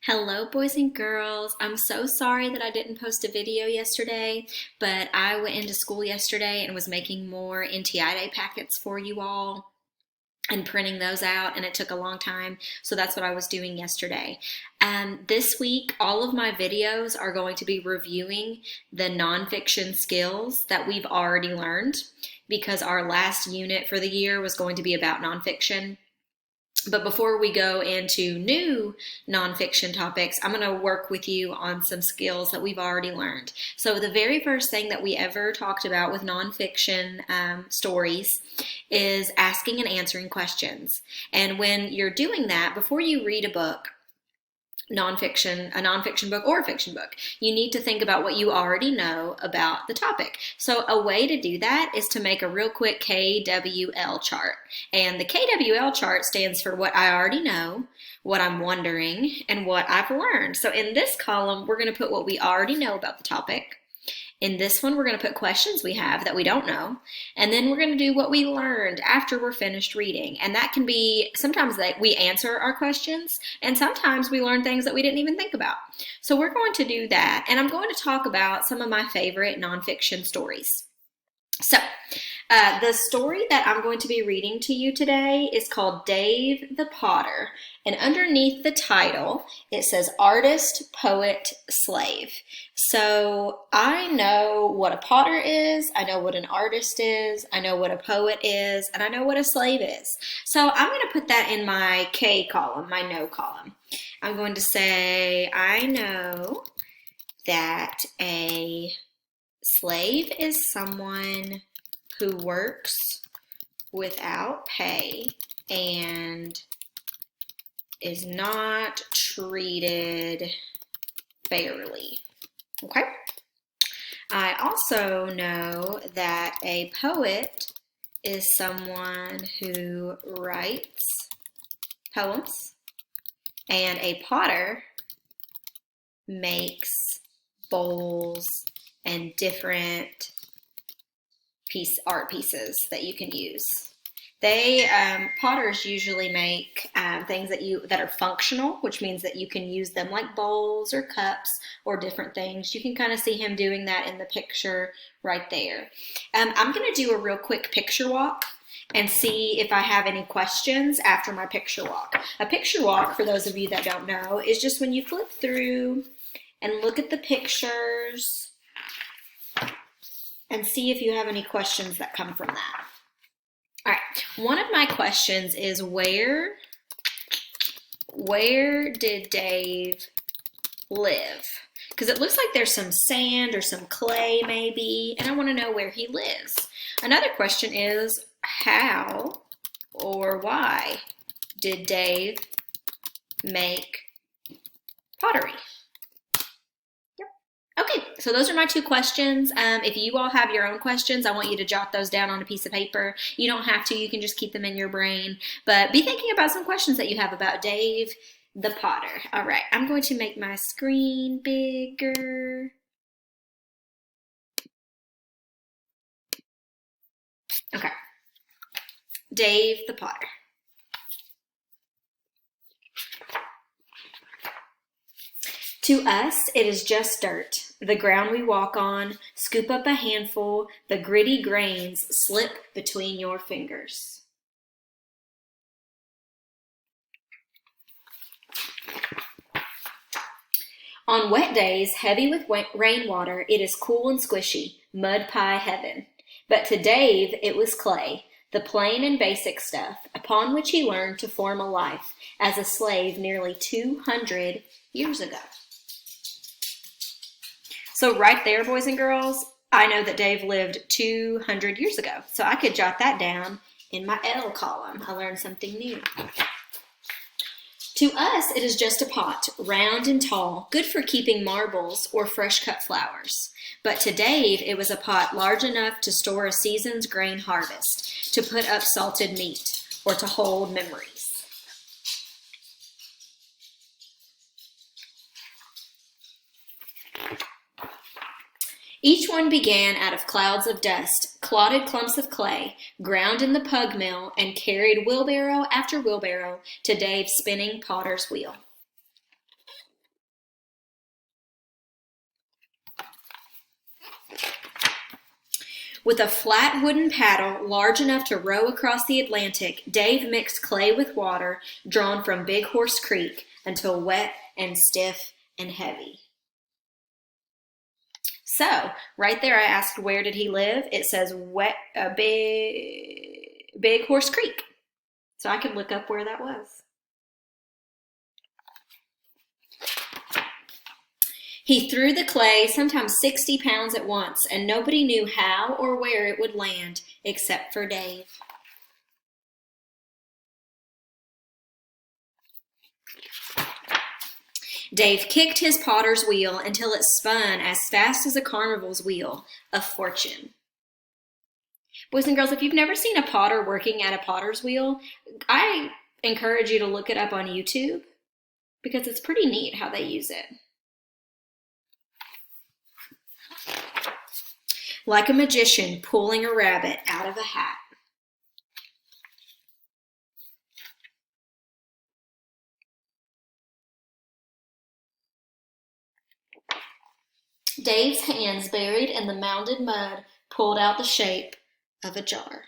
Hello, boys and girls. I'm so sorry that I didn't post a video yesterday, but I went into school yesterday and was making more NTI Day packets for you all and printing those out, and it took a long time, so that's what I was doing yesterday. This week, all of my videos are going to be reviewing the nonfiction skills that we've already learned because our last unit for the year was going to be about nonfiction. But before we go into new nonfiction topics, I'm going to work with you on some skills that we've already learned. So the very first thing that we ever talked about with nonfiction stories is asking and answering questions. And when you're doing that, before you read a book, a nonfiction book or a fiction book, you need to think about what you already know about the topic. So a way to do that is to make a real quick KWL chart. And the KWL chart stands for what I already know, what I'm wondering, and what I've learned. So in this column, we're going to put what we already know about the topic. In this one, we're going to put questions we have that we don't know. And then we're going to do what we learned after we're finished reading. And that can be sometimes that we answer our questions, and sometimes we learn things that we didn't even think about. So we're going to do that. And I'm going to talk about some of my favorite nonfiction stories. So, the story that I'm going to be reading to you today is called Dave the Potter. And underneath the title, it says Artist, Poet, Slave. So I know what a potter is, I know what an artist is, I know what a poet is, and I know what a slave is. So I'm going to put that in my K column, my know column. I'm going to say I know that a slave is someone who works without pay and is not treated fairly. Okay? I also know that a poet is someone who writes poems, and a potter makes bowls and different art pieces that you can use. Potters usually make things that are functional, which means that you can use them like bowls or cups or different things. You can kind of see him doing that in the picture right there. I'm going to do a real quick picture walk and see if I have any questions after my picture walk. A picture walk, for those of you that don't know, is just when you flip through and look at the pictures and see if you have any questions that come from that. All right, one of my questions is where did Dave live? Because it looks like there's some sand or some clay maybe, and I want to know where he lives. Another question is how or why did Dave make pottery? Okay, so those are my two questions. If you all have your own questions, I want you to jot those down on a piece of paper. You don't have to, you can just keep them in your brain. But be thinking about some questions that you have about Dave the Potter. All right, I'm going to make my screen bigger. Okay, Dave the Potter. To us, it is just dirt, the ground we walk on. Scoop up a handful, the gritty grains slip between your fingers. On wet days, heavy with rainwater, it is cool and squishy, mud pie heaven. But to Dave, it was clay, the plain and basic stuff, upon which he learned to form a life as a slave nearly 200 years ago. So right there, boys and girls, I know that Dave lived 200 years ago. So I could jot that down in my L column. I learned something new. To us, it is just a pot, round and tall, good for keeping marbles or fresh cut flowers. But to Dave, it was a pot large enough to store a season's grain harvest, to put up salted meat, or to hold memories. Each one began out of clouds of dust, clotted clumps of clay, ground in the pug mill, and carried wheelbarrow after wheelbarrow to Dave's spinning potter's wheel. With a flat wooden paddle large enough to row across the Atlantic, Dave mixed clay with water drawn from Big Horse Creek until wet and stiff and heavy. So, right there I asked where did he live? It says Big Horse Creek. So I could look up where that was. He threw the clay, sometimes 60 pounds at once, and nobody knew how or where it would land except for Dave. Dave kicked his potter's wheel until it spun as fast as a carnival's wheel of fortune. Boys and girls, if you've never seen a potter working at a potter's wheel, I encourage you to look it up on YouTube because it's pretty neat how they use it. Like a magician pulling a rabbit out of a hat. Dave's hands, buried in the mounded mud, pulled out the shape of a jar.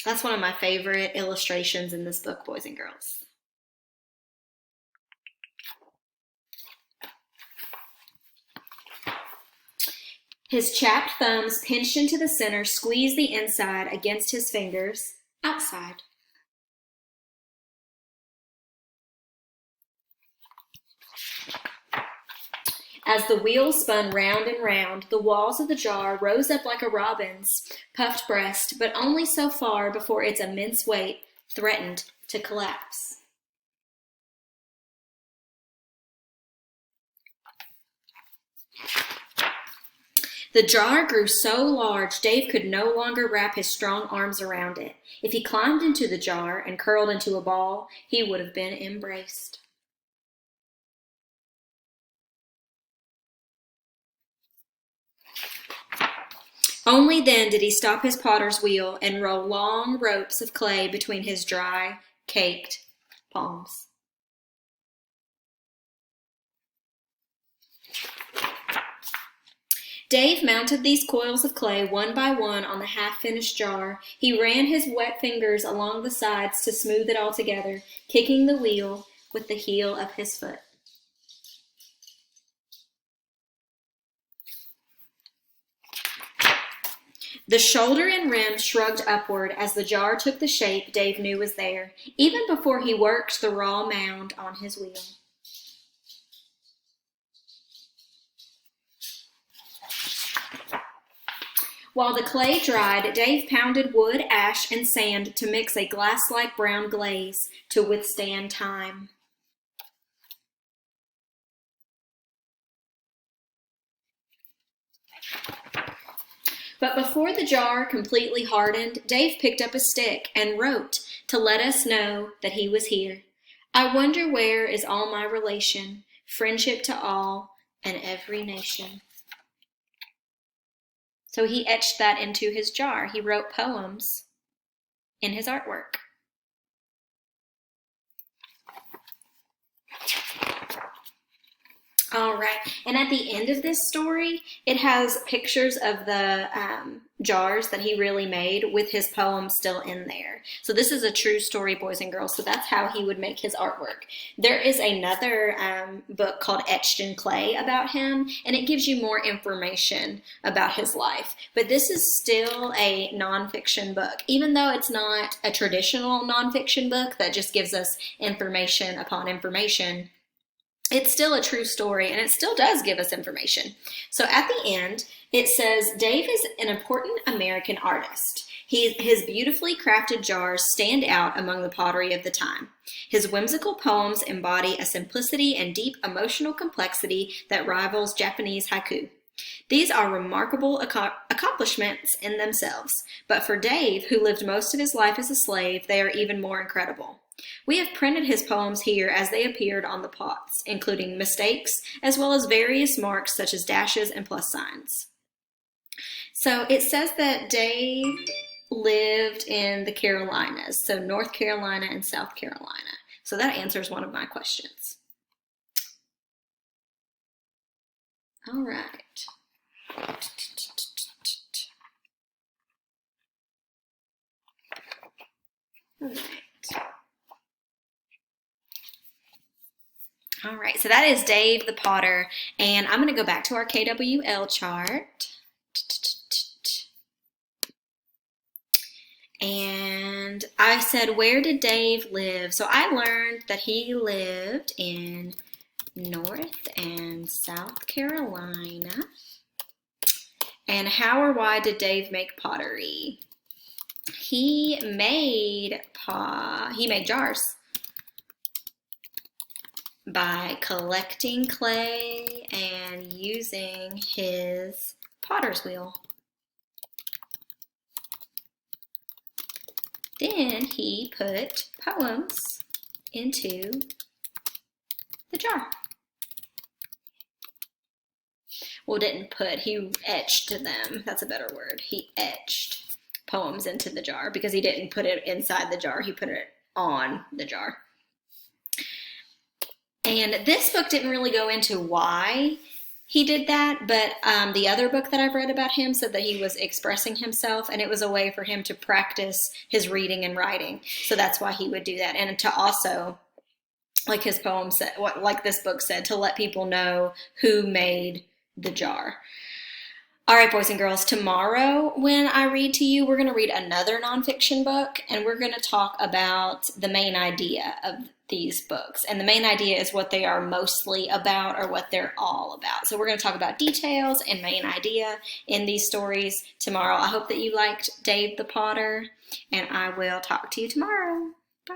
That's one of my favorite illustrations in this book, boys and girls. His chapped thumbs, pinched into the center, squeezed the inside against his fingers, outside. As the wheel spun round and round, the walls of the jar rose up like a robin's puffed breast, but only so far before its immense weight threatened to collapse. The jar grew so large Dave could no longer wrap his strong arms around it. If he climbed into the jar and curled into a ball, he would have been embraced. Only then did he stop his potter's wheel and roll long ropes of clay between his dry, caked palms. Dave mounted these coils of clay one by one on the half-finished jar. He ran his wet fingers along the sides to smooth it all together, kicking the wheel with the heel of his foot. The shoulder and rim shrugged upward as the jar took the shape Dave knew was there, even before he worked the raw mound on his wheel. While the clay dried, Dave pounded wood, ash, and sand to mix a glass-like brown glaze to withstand time. But before the jar completely hardened, Dave picked up a stick and wrote to let us know that he was here. I wonder where is all my relation, friendship to all and every nation. So he etched that into his jar. He wrote poems in his artwork. All right, and at the end of this story, it has pictures of the jars that he really made with his poems still in there. So this is a true story, boys and girls, so that's how he would make his artwork. There is another book called Etched in Clay about him, and it gives you more information about his life. But this is still a nonfiction book, even though it's not a traditional nonfiction book that just gives us information upon information. It's still a true story, and it still does give us information. So at the end, it says, Dave is an important American artist. His beautifully crafted jars stand out among the pottery of the time. His whimsical poems embody a simplicity and deep emotional complexity that rivals Japanese haiku. These are remarkable accomplishments in themselves, but for Dave, who lived most of his life as a slave, they are even more incredible. We have printed his poems here as they appeared on the pots, including mistakes, as well as various marks such as dashes and plus signs. So it says that Dave lived in the Carolinas, so North Carolina and South Carolina. So that answers one of my questions. All right. All right, so that is Dave the Potter, and I'm going to go back to our KWL chart. And I said, where did Dave live? So I learned that he lived in North and South Carolina. And how or why did Dave make pottery? He made jars by collecting clay and using his potter's wheel. Then he put poems into the jar. Well, didn't put, he etched them. That's a better word. He etched poems into the jar because he didn't put it inside the jar. He put it on the jar. And this book didn't really go into why he did that, but the other book that I've read about him said that he was expressing himself, and it was a way for him to practice his reading and writing. So that's why he would do that. And to also, like his poem said, like this book said, to let people know who made the jar. All right, boys and girls, tomorrow when I read to you, we're going to read another nonfiction book, and we're going to talk about the main idea of these books. And the main idea is what they are mostly about or what they're all about. So we're going to talk about details and main idea in these stories tomorrow. I hope that you liked Dave the Potter, and I will talk to you tomorrow. Bye.